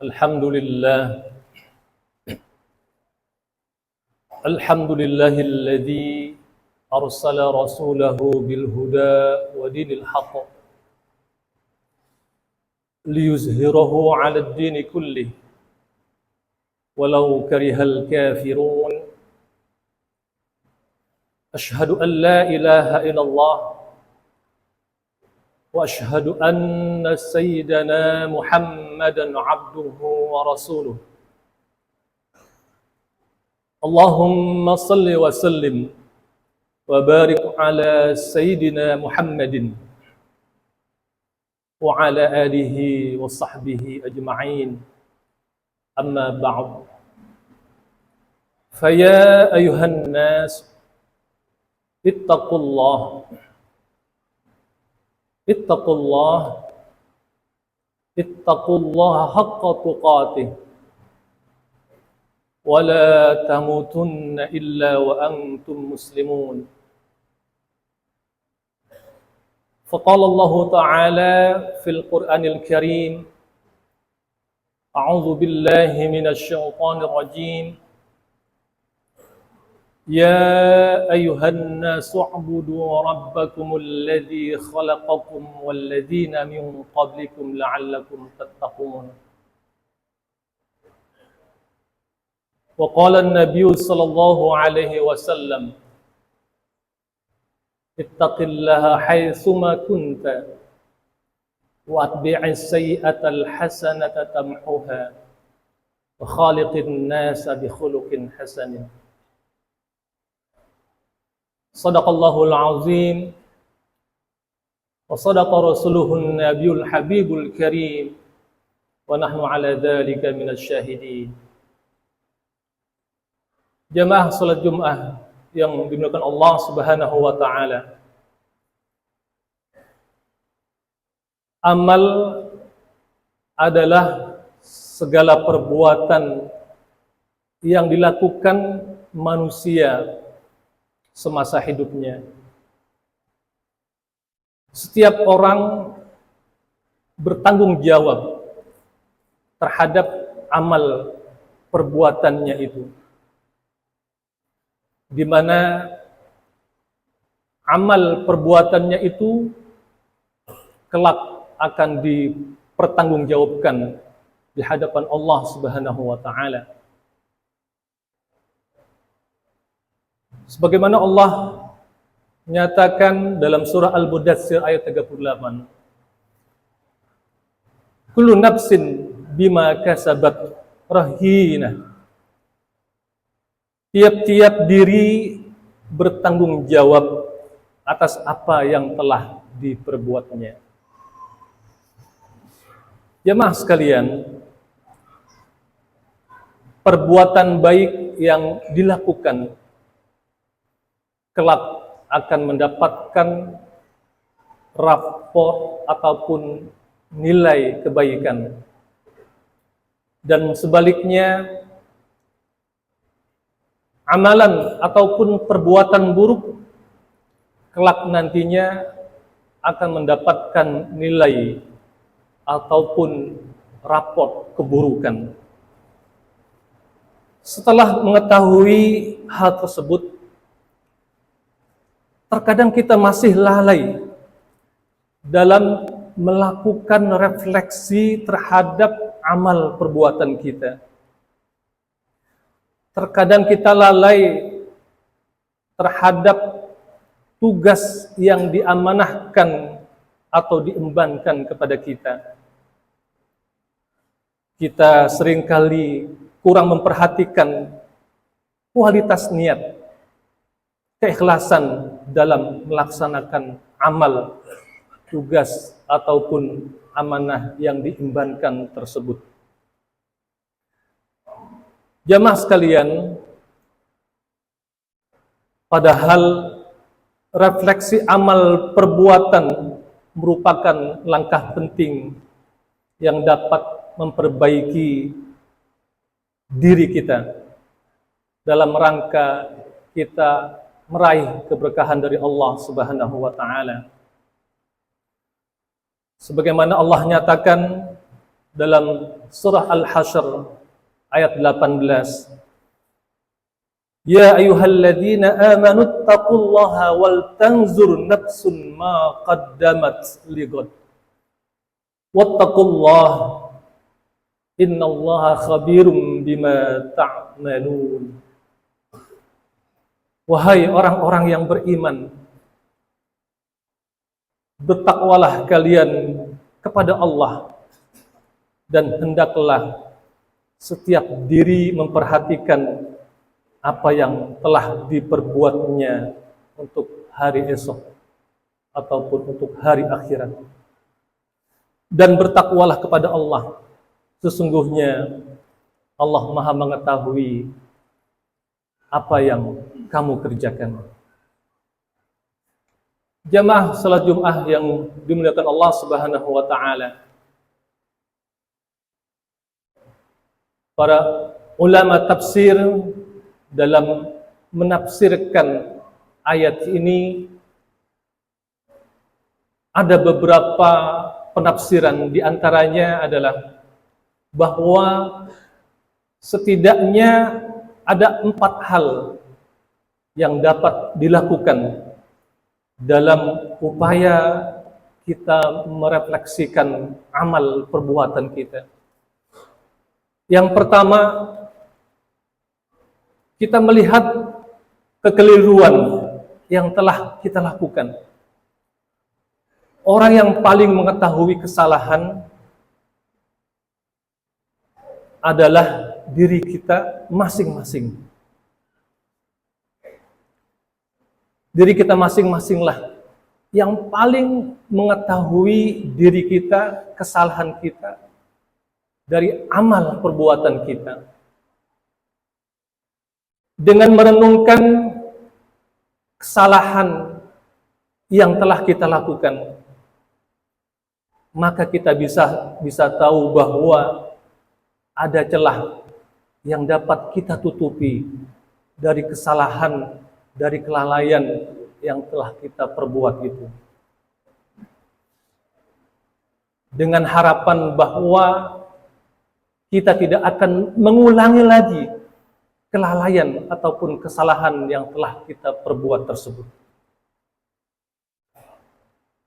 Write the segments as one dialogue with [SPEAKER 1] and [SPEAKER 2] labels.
[SPEAKER 1] الحمد لله الحمد لله الذي أرسل رسوله بالهدى ودين الحق ليظهره على الدين كله ولو كره الكافرون أشهد أن لا إله إلا الله وأشهد أن سيدنا محمدا عبده ورسوله اللهم صل وسلم وبارك على سيدنا محمد وعلى آله وصحبه أجمعين أما بعد فيا أيها الناس اتقوا الله اتقوا الله حق تقاته ولا تموتن إلا وأنتم مسلمون فقال الله تعالى في القرآن الكريم أعوذ بالله من الشيطان الرجيم يا أيها الناس اعبدوا ربكم الذي خلقكم والذين من قبلكم لعلكم تتقون وقال النبي صلى الله عليه وسلم اتق الله حيثما كنت واتبع السيئة الحسنة تمحها وخالق الناس بخلق حسن صدق الله العظيم وصدق رسوله النبي الحبيب الكريم ونحن على ذلك من الشاهدين. Jamaah salat Jumat yang dimuliakan Allah Subhanahu wa taala. Amal adalah segala perbuatan yang dilakukan manusia semasa hidupnya. Setiap orang bertanggung jawab terhadap amal perbuatannya itu, di mana amal perbuatannya itu kelak akan dipertanggungjawabkan di hadapan Allah Subhanahu wa taala. Sebagaimana Allah menyatakan dalam surah Al-Mudaththir ayat 38, kullu nafsin bima kasabat rahinah. Tiap-tiap diri bertanggung jawab atas apa yang telah diperbuatnya. Jamaah sekalian, perbuatan baik yang dilakukan kelak akan mendapatkan rapor ataupun nilai kebaikan. Dan sebaliknya, amalan ataupun perbuatan buruk kelak nantinya akan mendapatkan nilai ataupun rapor keburukan. Setelah mengetahui hal tersebut, terkadang kita masih lalai dalam melakukan refleksi terhadap amal perbuatan kita. Terkadang kita lalai terhadap tugas yang diamanahkan atau diembankan kepada kita. Kita seringkali kurang memperhatikan kualitas niat, keikhlasan dalam melaksanakan amal, tugas ataupun amanah yang diembankan tersebut. Jamaah sekalian, padahal refleksi amal perbuatan merupakan langkah penting yang dapat memperbaiki diri kita dalam rangka kita meraih keberkahan dari Allah Subhanahu wa taala. Sebagaimana Allah nyatakan dalam surah Al-Hasyr ayat 18. Ya ayyuhalladzina amanu taqullaha wal tanzur nafsun ma qaddamat lighad. Wattaqullaha innallaha khabirum bima ta'malun. Wahai orang-orang yang beriman, bertakwalah kalian kepada Allah dan hendaklah setiap diri memperhatikan apa yang telah diperbuatnya untuk hari esok ataupun untuk hari akhirat. Dan bertakwalah kepada Allah. Sesungguhnya Allah Maha mengetahui apa yang kamu kerjakan. Jamaah salat Jumat yang dimuliakan Allah Subhanahu wa taala. Para ulama tafsir dalam menafsirkan ayat ini ada beberapa penafsiran, di antaranya adalah bahwa setidaknya ada 4 hal yang dapat dilakukan dalam upaya kita merefleksikan amal perbuatan kita. Yang pertama, kita melihat kekeliruan yang telah kita lakukan. Orang yang paling mengetahui kesalahan adalah diri kita masing-masing. Diri kita masing-masinglah yang paling mengetahui diri kita, kesalahan kita, dari amal perbuatan kita. Dengan merenungkan kesalahan yang telah kita lakukan, maka kita bisa tahu bahwa ada celah yang dapat kita tutupi dari kesalahan, dari kelalaian yang telah kita perbuat itu. Dengan harapan bahwa kita tidak akan mengulangi lagi kelalaian ataupun kesalahan yang telah kita perbuat tersebut.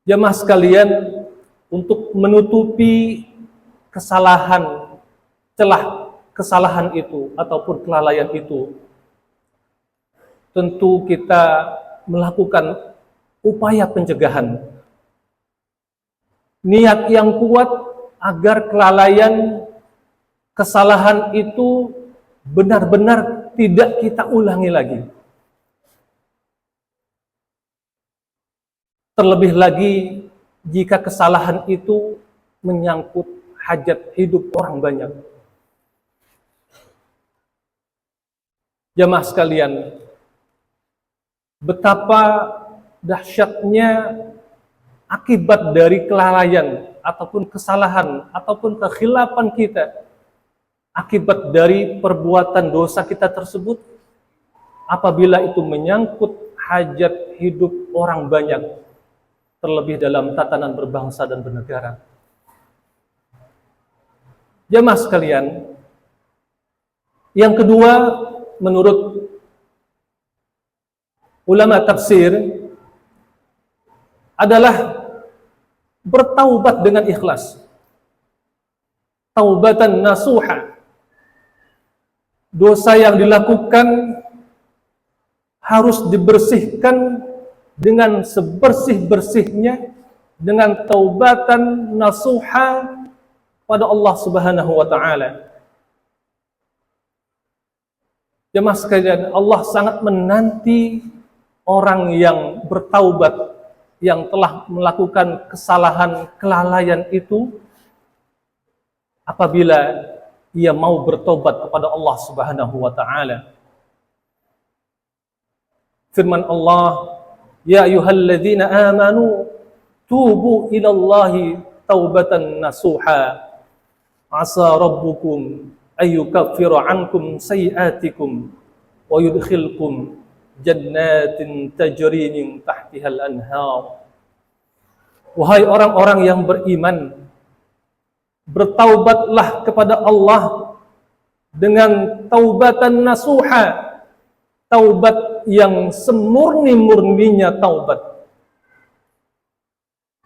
[SPEAKER 1] Jamaah sekalian, untuk menutupi kesalahan, celah kesalahan itu ataupun kelalaian itu, tentu kita melakukan upaya pencegahan. Niat yang kuat agar kelalaian, kesalahan itu benar-benar tidak kita ulangi lagi. Terlebih lagi jika kesalahan itu menyangkut hajat hidup orang banyak. Jamaah sekalian, betapa dahsyatnya akibat dari kelalaian ataupun kesalahan ataupun kekhilapan kita, akibat dari perbuatan dosa kita tersebut, apabila itu menyangkut hajat hidup orang banyak, terlebih dalam tatanan berbangsa dan bernegara. Jamaah sekalian, yang kedua, menurut ulama tafsir, adalah bertaubat dengan ikhlas. Taubatan nasuha. Dosa yang dilakukan harus dibersihkan dengan sebersih-bersihnya, dengan taubatan nasuha pada Allah Subhanahu wa taala. Jemaah sekalian, Allah sangat menanti orang yang bertaubat, yang telah melakukan kesalahan, kelalaian itu, apabila ia mau bertobat kepada Allah Subhanahu wa taala. Firman Allah, ya ayyuhalladzina amanu tubu ilallahi taubatan nasuha asa rabbukum ayyukaffira ankum sayiatikum wa yudkhilkum jannatin tajri min tahtihal anhar. Wahai orang-orang yang beriman, bertaubatlah kepada Allah dengan taubatan nasuha, taubat yang semurni-murninya taubat.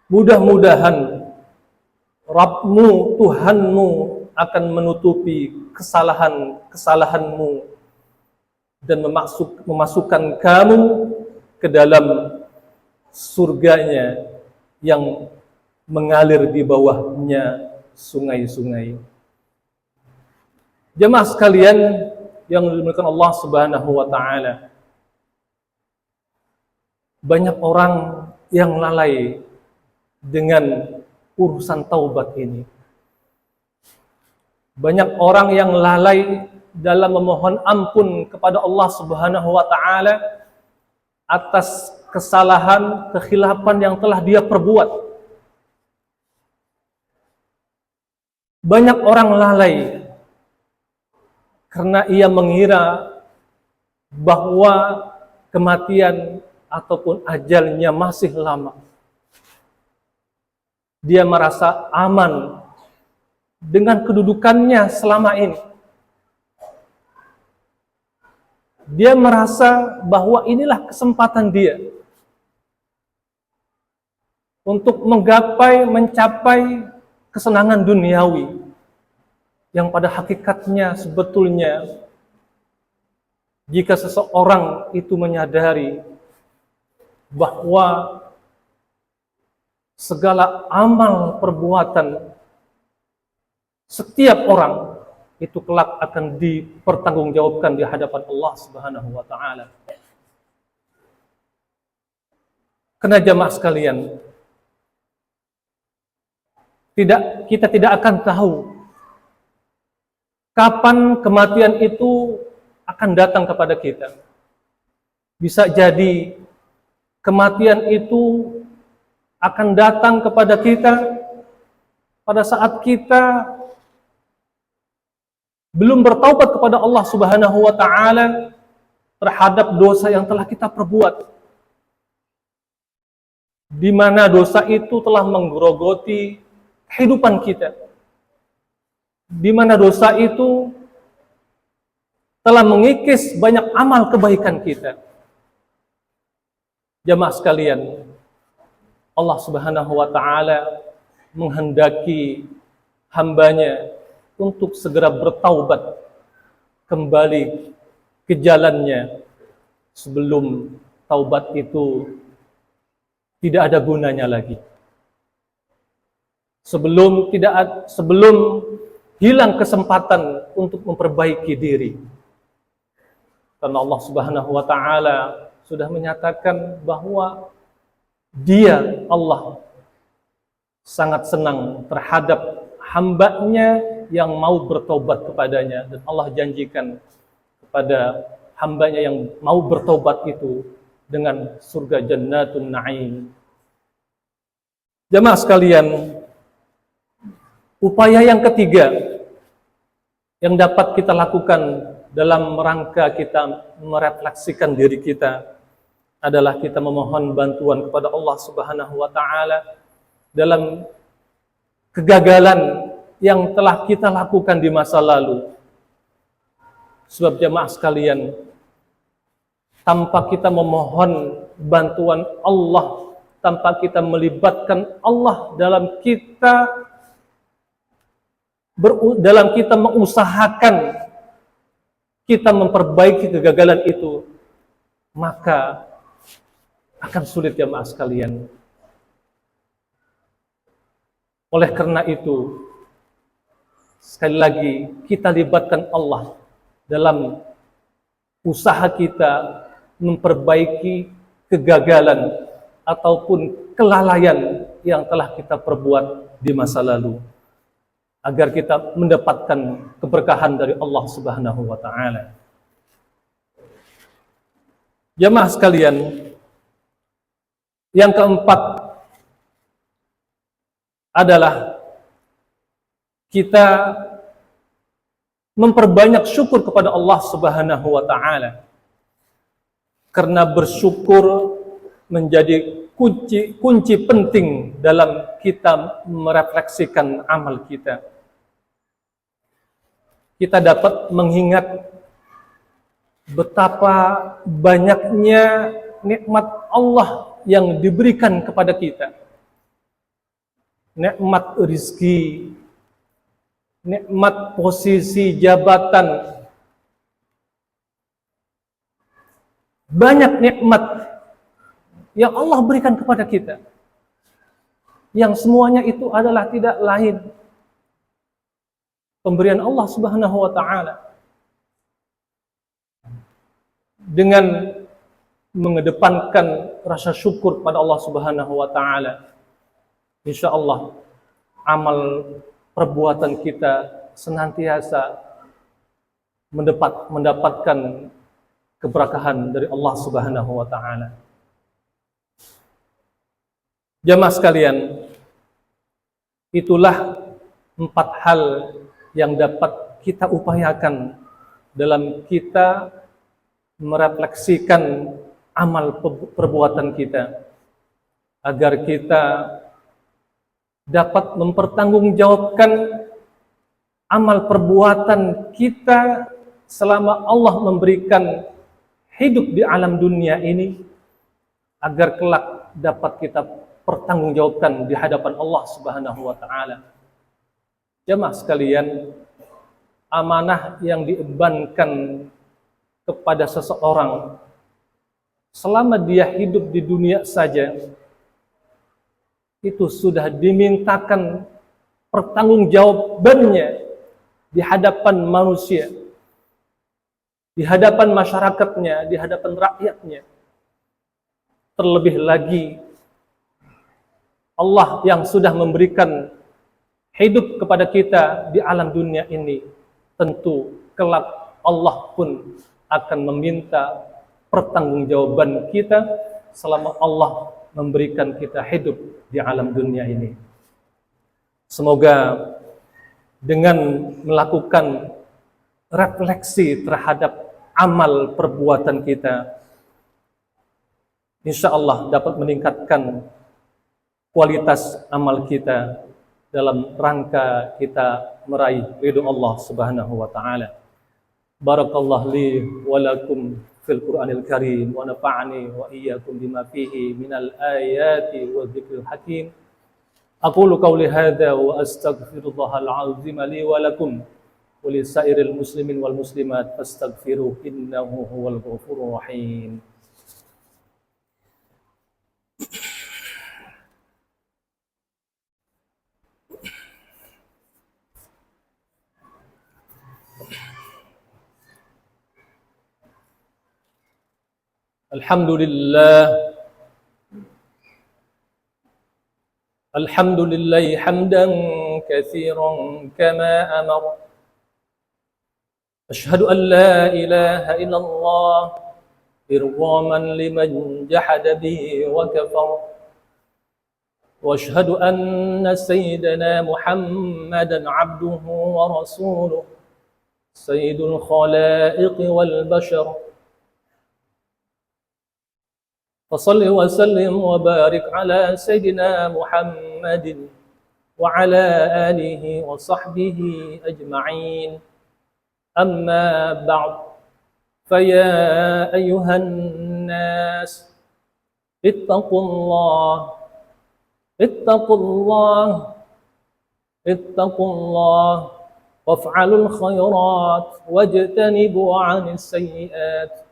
[SPEAKER 1] Mudah-mudahan Rabbmu, Tuhanmu akan menutupi kesalahan-kesalahanmu dan memasukkan kamu ke dalam surganya yang mengalir di bawahnya sungai-sungai. Jemaah sekalian yang dimuliakan Allah Subhanahu wa taala, banyak orang yang lalai dengan urusan taubat ini. Banyak orang yang lalai dalam memohon ampun kepada Allah Subhanahu wa taala atas kesalahan, kekhilafan yang telah dia perbuat. Banyak orang lalai karena ia mengira bahwa kematian ataupun ajalnya masih lama. Dia merasa aman dengan kedudukannya selama ini. Dia merasa bahwa inilah kesempatan dia untuk mencapai kesenangan duniawi yang pada hakikatnya sebetulnya jika seseorang itu menyadari bahwa segala amal perbuatan setiap orang itu kelak akan dipertanggungjawabkan di hadapan Allah Subhanahu wa taala. Karena jamaah sekalian, kita tidak akan tahu kapan kematian itu akan datang kepada kita. Bisa jadi kematian itu akan datang kepada kita pada saat kita belum bertaubat kepada Allah Subhanahu wa taala terhadap dosa yang telah kita perbuat, di mana dosa itu telah menggerogoti kehidupan kita, di mana dosa itu telah mengikis banyak amal kebaikan kita. Jamaah sekalian, Allah Subhanahu wa taala menghendaki hambanya untuk segera bertaubat kembali ke jalannya sebelum taubat itu tidak ada gunanya lagi. Sebelum hilang kesempatan untuk memperbaiki diri. Karena Allah Subhanahu wa taala sudah menyatakan bahwa Dia, Allah, sangat senang terhadap hambanya yang mau bertobat kepadanya, dan Allah janjikan kepada hambanya yang mau bertobat itu dengan surga Jannatun Na'im. Jamaah sekalian, upaya yang ketiga yang dapat kita lakukan dalam rangka kita merefleksikan diri kita adalah kita memohon bantuan kepada Allah Subhanahu wa taala dalam kegagalan yang telah kita lakukan di masa lalu. Sebab jamaah sekalian, tanpa kita memohon bantuan Allah, tanpa kita melibatkan Allah dalam kita mengusahakan kita memperbaiki kegagalan itu, maka akan sulit jamaah sekalian. Oleh karena itu, sekali lagi kita libatkan Allah dalam usaha kita memperbaiki kegagalan ataupun kelalaian yang telah kita perbuat di masa lalu, agar kita mendapatkan keberkahan dari Allah Subhanahu wa taala. Jamaah sekalian, yang keempat adalah kita memperbanyak syukur kepada Allah Subhanahu wa taala. Karena bersyukur menjadi kunci penting dalam kita merefleksikan amal kita. kita dapat mengingat betapa banyaknya nikmat Allah yang diberikan kepada kita. Nikmat rezeki, nikmat posisi jabatan, banyak nikmat yang Allah berikan kepada kita, yang semuanya itu adalah tidak lain pemberian Allah Subhanahu wa taala. Dengan mengedepankan rasa syukur pada Allah Subhanahu wa taala, insyaallah amal perbuatan kita senantiasa mendapatkan keberkahan dari Allah Subhanahu wa taala. Jamaah sekalian, itulah 4 hal yang dapat kita upayakan dalam kita merefleksikan amal perbuatan kita, agar kita dapat mempertanggungjawabkan amal perbuatan kita selama Allah memberikan hidup di alam dunia ini, agar kelak dapat kita pertanggungjawabkan di hadapan Allah Subhanahu wa taala. Jamaah sekalian, amanah yang diembankan kepada seseorang selama dia hidup di dunia saja, itu sudah dimintakan pertanggungjawabannya di hadapan manusia, di hadapan masyarakatnya, di hadapan rakyatnya. Terlebih lagi Allah yang sudah memberikan hidup kepada kita di alam dunia ini, tentu kelak Allah pun akan meminta pertanggungjawaban kita selama Allah memberikan kita hidup di alam dunia ini. Semoga dengan melakukan refleksi terhadap amal perbuatan kita, insya Allah dapat meningkatkan kualitas amal kita dalam rangka kita meraih ridho Allah Subhanahu wa taala. Barakallahu li wa lakum fil Qur'anil Karim wa nafa'ani wa iyyakum bima fihi minal ayati wa dzikril hakim. Aqulu qawli hadza wa astaghfirullahal azim li wa lakum wa li sairil muslimin wal muslimat fastaghfiruhu innahu huwal ghafurur rahim. Alhamdulillah hamdan katsiran kama amara. Ashhadu an la ilaha illallah irghaman liman jahada bihi wa kafara. Wa ashhadu anna sayyidana Muhammadan abduhu wa rasuluh sayyidul khalaiq wal bashar. فصل وسلم وبارك على سيدنا محمد وعلى آله وصحبه أجمعين. أما بعد، فيا أيها الناس اتقوا الله اتقوا الله اتقوا الله وافعلوا الخيرات واجتنبوا عن السيئات.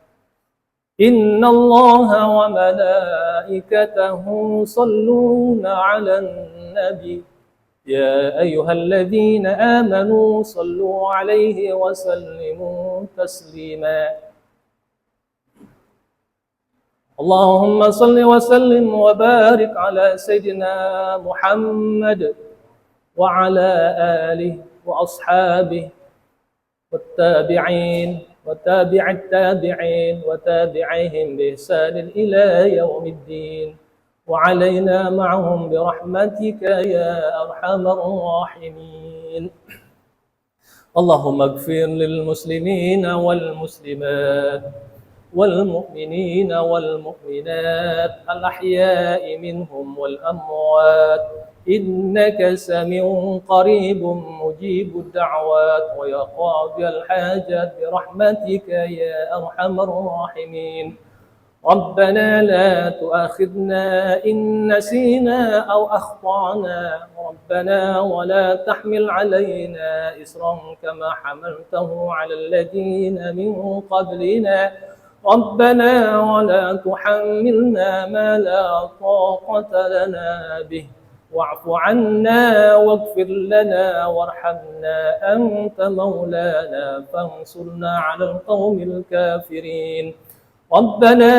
[SPEAKER 1] إن الله وملائكته يصلون على النبي يا أيها الذين آمنوا صلوا عليه وسلموا تسليما. اللهم صل وسلم وبارك على سيدنا محمد وعلى آله وأصحابه والتابعين وتابع التابعين وتابعيهم بإحسان إلى يوم الدين وعلينا معهم برحمتك يا أرحم الراحمين. اللهم اغفر للمسلمين والمسلمات والمؤمنين والمؤمنات الأحياء منهم والأموات إنك سميع قريب مجيب الدعوات ويا قاضي الحاجات برحمتك يا أرحم الراحمين. ربنا لا تؤاخذنا إن نسينا أو أخطأنا ربنا ولا تحمل علينا إصرا كما حملته على الذين من قبلنا ربنا ولا تحملنا ما لا طاقة لنا به واعف عنا واغفر لنا وارحمنا أنت مولانا فانصرنا على القوم الكافرين. ربنا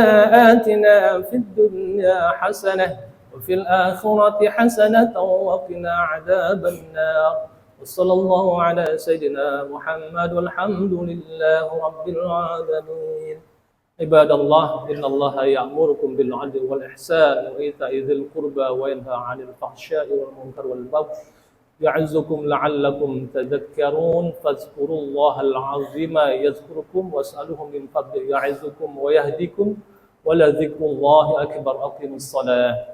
[SPEAKER 1] آتنا في الدنيا حسنة وفي الآخرة حسنة وقنا عذاب النار. وصلى الله على سيدنا محمد والحمد لله رب العالمين. عباد الله إن الله يأمركم بالعدل والإحسان وإيتاء ذي القربى وينهى عن الفحشاء والمنكر والبغي يعظكم لعلكم تذكرون فاذكروا الله العظيم يذكركم واسألوه من فضله يعظكم ويهديكم ولذكر الله أكبر. أقيموا الصلاة.